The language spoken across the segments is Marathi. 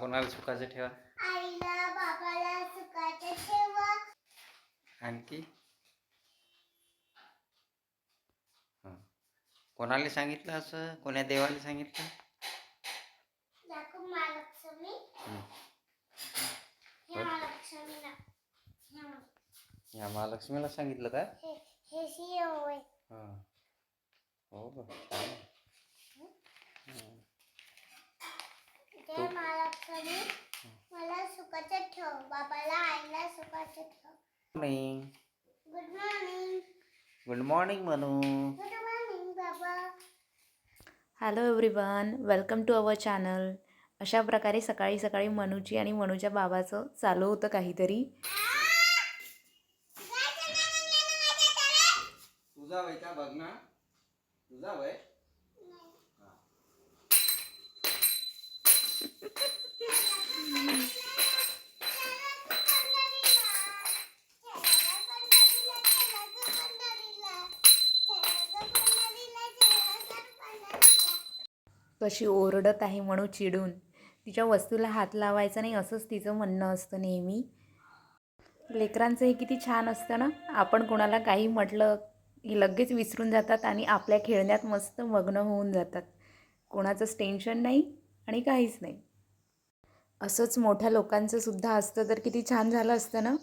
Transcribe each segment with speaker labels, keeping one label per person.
Speaker 1: कोणाला सुखाचं ठेवा?
Speaker 2: आईला बाबाला सुखाचं ठेवा.
Speaker 1: आणखी कोणाला सांगितलं असं? कोण्या देवाला सांगितलं?
Speaker 2: दाखव महालक्ष्मी. ह्या महालक्ष्मीला.
Speaker 1: या महालक्ष्मीला सांगितलं का?
Speaker 2: हे शिव आहे.
Speaker 1: हो का?
Speaker 2: जय महालक्ष्मी, मला सुखाचं ठेव. बाबाला आईला सुखाचं ठेव.
Speaker 1: Morning.
Speaker 2: Good morning.
Speaker 1: Good morning Manu.
Speaker 2: Good morning बाबा.
Speaker 3: Hello everyone, welcome to our channel. अशा प्रकारे सकाळी सकाळी मनूची आणि मनूच्या बाबाचं चालू होतं काहीतरी.
Speaker 1: तुझा वय का बघ ना, तुझा वय.
Speaker 3: कशी ओरडत आहे म्हणू चिडून. तिच्या वस्तूला हात लावायचा नाही असंच तिचं म्हणणं असतं नेहमी. लेकरांचं हे किती छान असतं ना. आपण कोणाला काही म्हटलं की लगेच विसरून जातात आणि आपल्या खेळण्यात मस्त मग्न होऊन जातात. कोणाचंच टेन्शन नाही आणि काहीच नाही. असंच मोठ्या लोकांचं सुद्धा असतं तर किती छान झालं असतं ना.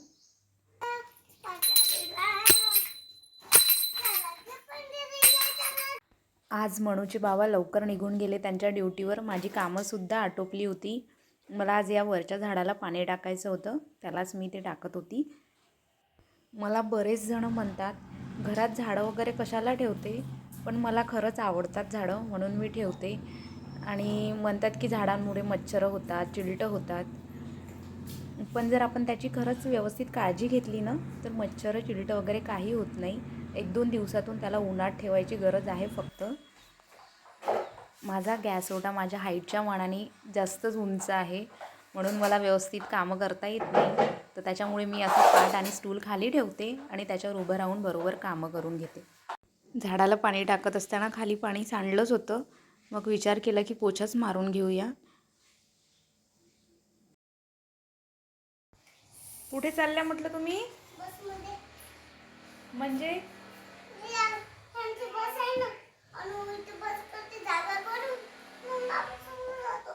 Speaker 3: आज मनूचे बाबा लवकर निघून गेले त्यांच्या ड्युटीवर. माझी कामंसुद्धा आटोपली होती. मला आज या वरच्या झाडाला पाणी टाकायचं होतं, त्यालाच मी ते टाकत होती. मला बरेच जण म्हणतात घरात झाडं वगैरे कशाला ठेवते, पण मला खरंच आवडतात झाडं म्हणून मी ठेवते. आणि म्हणतात की झाडांमुळे मच्छर होतात, चिलटं होतात. पण जर आपण त्याची खरंच व्यवस्थित काळजी घेतली ना तर मच्छर चिलटं वगैरे काही होत नाही. 1-2 दिवसातून त्याला उन्हात ठेवायची गरज आहे फक्त. माझा गॅस ओटा माझ्या हाईटच्या मानाने जास्तच उंच आहे म्हणून मला व्यवस्थित कामं करता येत नाही. तर त्याच्यामुळे मी असं पाट आणि स्टूल खाली ठेवते आणि त्याच्यावर उभं राहून बरोबर कामं करून घेते. झाडाला पाणी टाकत असताना खाली पाणी सांडलंच होतं. मग विचार केला की पोछाच मारून घेऊया. कुठे चालल्या म्हटलं तुम्ही?
Speaker 2: बसमध्ये.
Speaker 3: म्हणजे
Speaker 2: त्यांची बस आहे ना, आणि इथे बस करते जागा करून मग आपण समोर जातो.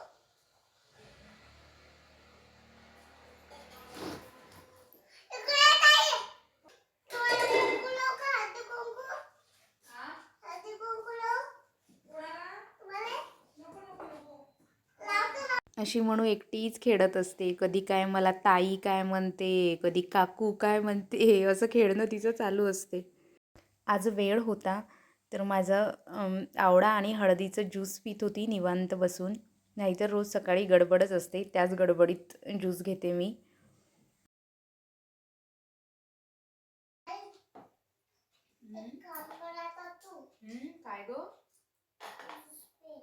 Speaker 2: इकडे काय? थोडं कुंकू लाव का? हळदी कुंकू. हळदी कुंकू लाव. तुम्हाला? लावतो ना.
Speaker 3: अशी म्हणू एकटीच खेळत असते. कधी काय मला ताई काय म्हणते, कधी काकू काय म्हणते, असं खेळणं तिचं चालू असते. आज वेळ होता तर माझं आवळा आणि हळदीचं ज्यूस पीत होती निवांत बसून. नाहीतर रोज सकाळी गडबडच असते, त्याच गडबडीत ज्यूस घेते मी.
Speaker 2: एक काम कर आता तू.
Speaker 3: काय गो?
Speaker 2: ज्यूस पे.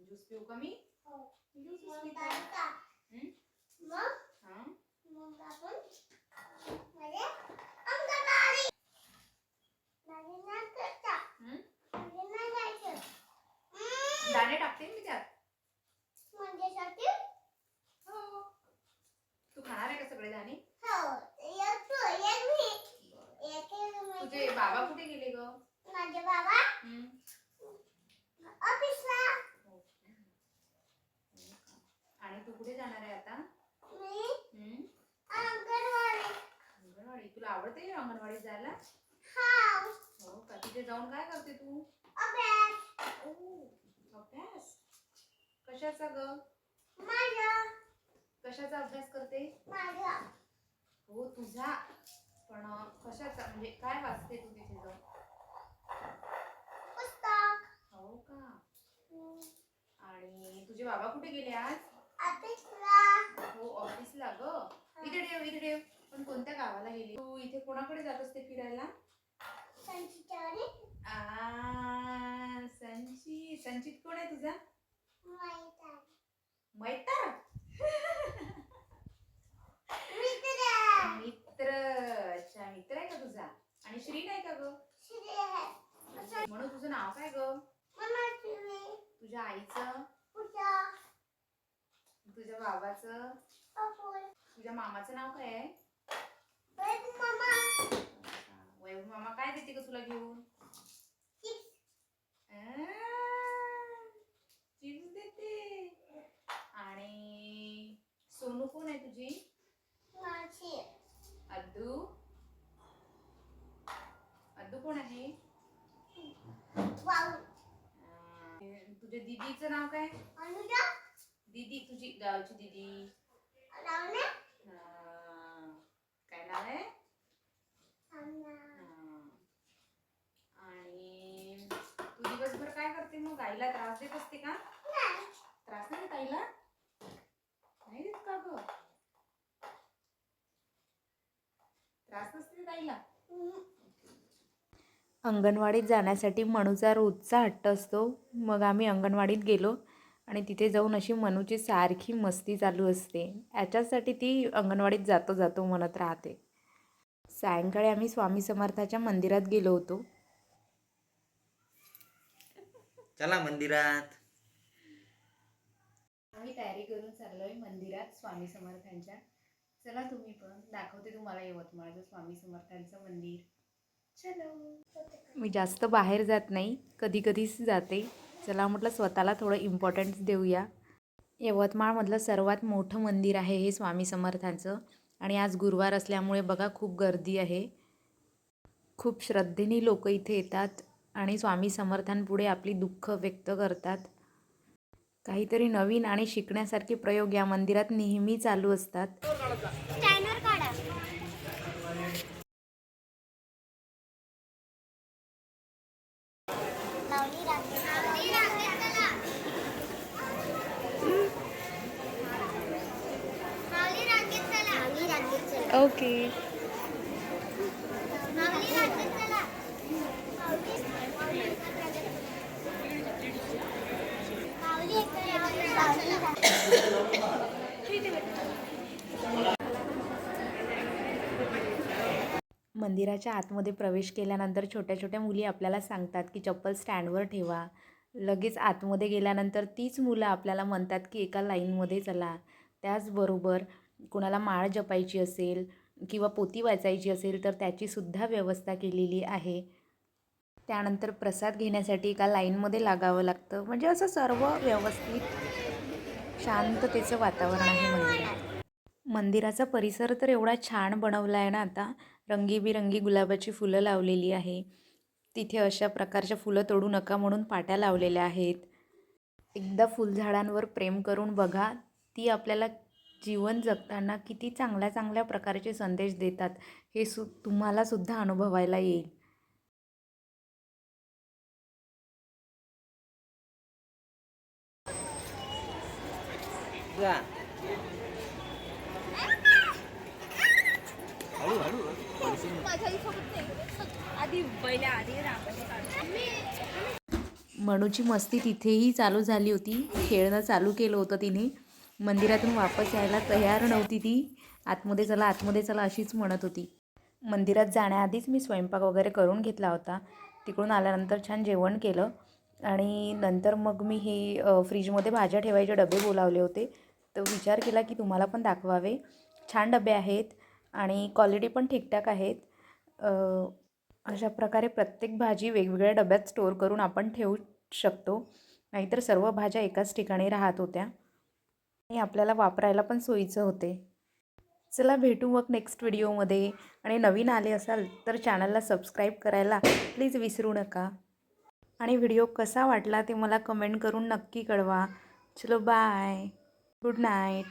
Speaker 3: ज्यूस पिऊ का मी?
Speaker 2: हो. मग काय का? मग आपण म्हणजे अंगणवाडी. माझी नाक करता. माझी नाही जायचं.
Speaker 3: दाणे टाकते मी त्यात.
Speaker 2: म्हणजे साठी?
Speaker 3: हो. तू खाणार आहे का सगळे दाणे?
Speaker 2: हो. एक तू, एक मी. एक
Speaker 3: तुझे बाबा कुठे गेले ग?
Speaker 2: माझे बाबा ऑफिसला.
Speaker 3: आणि तू कुठे जाणार आहे आता?
Speaker 2: मी अंगणवाडी.
Speaker 3: अंगणवाडी. तुला आवडते अंगणवाडीत जायला?
Speaker 2: हा.
Speaker 3: हो का? तिथे जाऊन काय करते तू?
Speaker 2: अभ्यास.
Speaker 3: अभ्यास? कशाचा ग?
Speaker 2: माझा.
Speaker 3: कशाचा अभ्यास करते?
Speaker 2: माझा.
Speaker 3: हो तुझा. पण कशाचा म्हणजे काय वाचते तू तिथे जाऊन?
Speaker 2: पुस्तक.
Speaker 3: हो का? आणि तुझे बाबा कुठे गेले आज?
Speaker 2: ऑफिसला.
Speaker 3: हो ऑफिसला ग. इथे ठेव इथे ठेव. पण कोणत्या गावाला गेली तू? इथे कोणाकडे जात असते फिरायला?
Speaker 2: संचितावरी.
Speaker 3: संचित कोण आहे तुझा?
Speaker 2: मैत्रीण.
Speaker 3: मैत्रीण? मित्र. अच्छा मित्र आहे का तुझा? आणि श्री नाही का ग?
Speaker 2: श्री आहे.
Speaker 3: म्हणून तुझं नाव काय ग?
Speaker 2: मनोश्री.
Speaker 3: तुझ्या आईचं?
Speaker 2: पूजा.
Speaker 3: तुझ्या बाबाचं
Speaker 2: पप्पू
Speaker 3: तुझ्या मामाचं नाव काय आहे?
Speaker 2: वैभव मामा
Speaker 3: वैभव मामा काय देते का तुला घेऊन?
Speaker 2: चिप्स
Speaker 3: चिप्स देते. आणि सोनू कोण आहे तुझी?
Speaker 2: माशी
Speaker 3: अद्दू अद्दू कोण आहे?
Speaker 2: वाऊ
Speaker 3: तुझ्या दीदीचं नाव काय?
Speaker 2: अनुजा
Speaker 3: दीदी तुझी गावची दीदी
Speaker 2: लावण्या
Speaker 3: काय नाव आहे?
Speaker 2: सामना
Speaker 3: आणि तू दिवसभर काय करते मग? आईला त्रास देत असते का?
Speaker 2: नाही
Speaker 3: त्रास नाही देत आईला? नाही देत का ग? त्रास नसते देत आईला? अंगणवाडीत जाण्यासाठी मनूचा रोजचा हट्ट असतो. मग आम्ही अंगणवाडीत गेलो आणि तिथे जाऊन अशी मनूची सारखी मस्ती चालू असते. याच्यासाठी ती अंगणवाडीत जातो जातो म्हणत राहते. सायंकाळी आम्ही स्वामी समर्थाच्या मंदिरात गेलो होतो.
Speaker 1: चला मंदिरात.
Speaker 3: आम्ही तयारी करून चाललोय मंदिरात स्वामी समर्थांच्या. चला तुम्ही पण दाखवते तुम्हाला यवतमाळचं स्वामी समर्थांचं मंदिर. चलो. मी जास्त बाहेर जात नाही, कधी कधीच जाते. चला म्हटलं स्वतःला थोडं इम्पॉर्टन्स देऊया. यवतमाळमधलं सर्वात मोठं मंदिर आहे हे स्वामी समर्थांचं. आणि आज गुरुवार असल्यामुळे बघा खूप गर्दी आहे. खूप श्रद्धेने लोक इथे येतात आणि स्वामी समर्थांपुढे आपली दुःख व्यक्त करतात. काहीतरी नवीन आणि शिकण्यासारखे प्रयोग या मंदिरात नेहमी चालू असतात.
Speaker 2: स्कॅनर काढा लावली रांगेत चला लावली रांगेत चला
Speaker 3: ओके.
Speaker 2: लावली रांगेत चला
Speaker 3: मंदिराच्या आतमध्ये प्रवेश केल्यानंतर छोट्या छोट्या मुली आपल्याला सांगतात की चप्पल स्टँडवर ठेवा. लगेच आतमध्ये गेल्यानंतर तीच मुलं आपल्याला म्हणतात की एका लाईनमध्ये चला. त्याचबरोबर कोणाला माळ जपायची असेल किंवा पोथी वाचायची असेल तर त्याचीसुद्धा व्यवस्था केलेली आहे. त्यानंतर प्रसाद घेण्यासाठी एका लाईनमध्ये लागावं लागतं. म्हणजे असं सर्व व्यवस्थित शांततेचं वातावरण आहे मंदिरात. मंदिराचा परिसर तर एवढा छान बनवला आहे ना आता. रंगीबिरंगी गुलाबाची फुलं लावलेली आहे. तिथे अशा प्रकारच्या फुलं तोडू नका म्हणून पाट्या लावलेल्या आहेत. एकदा फुलझाडांवर प्रेम करून बघा, ती आपल्याला जीवन जगताना किती चांगल्या चांगल्या प्रकारचे संदेश देतात हे तुम्हाला सुद्धा अनुभवायला येईल.
Speaker 1: जा. हळू हळू.
Speaker 3: मनूची मस्ती तिथेही चालू झाली होती. खेळणं चालू केलं होतं तिने. मंदिरातून वापस यायला तयार नव्हती ती. आतमध्ये चला आतमध्ये चला अशीच म्हणत होती. मंदिरात जाण्याआधीच मी स्वयंपाक वगैरे करून घेतला होता. तिकडून आल्यानंतर छान जेवण केलं आणि नंतर मग मी हे फ्रीजमध्ये भाज्या ठेवायचे डबे बोलावले होते. तर विचार केला की तुम्हाला पण दाखवावे. छान डबे आहेत आणि क्वालिटी पण ठीकठाक आहेत. अशा प्रकारे प्रत्येक भाजी वेगवेगळ्या डब्यात स्टोअर करून आपण ठेवू शकतो. नाहीतर सर्व भाज्या एकाच ठिकाणी राहत होत्या आणि आपल्याला वापरायला पण सोयीचं होते. चला भेटू मग नेक्स्ट व्हिडिओमध्ये. आणि नवीन आले असाल तर चॅनलला सबस्क्राईब करायला प्लीज विसरू नका. आणि व्हिडिओ कसा वाटला ते मला कमेंट करून नक्की कळवा. चलो बाय. Good night.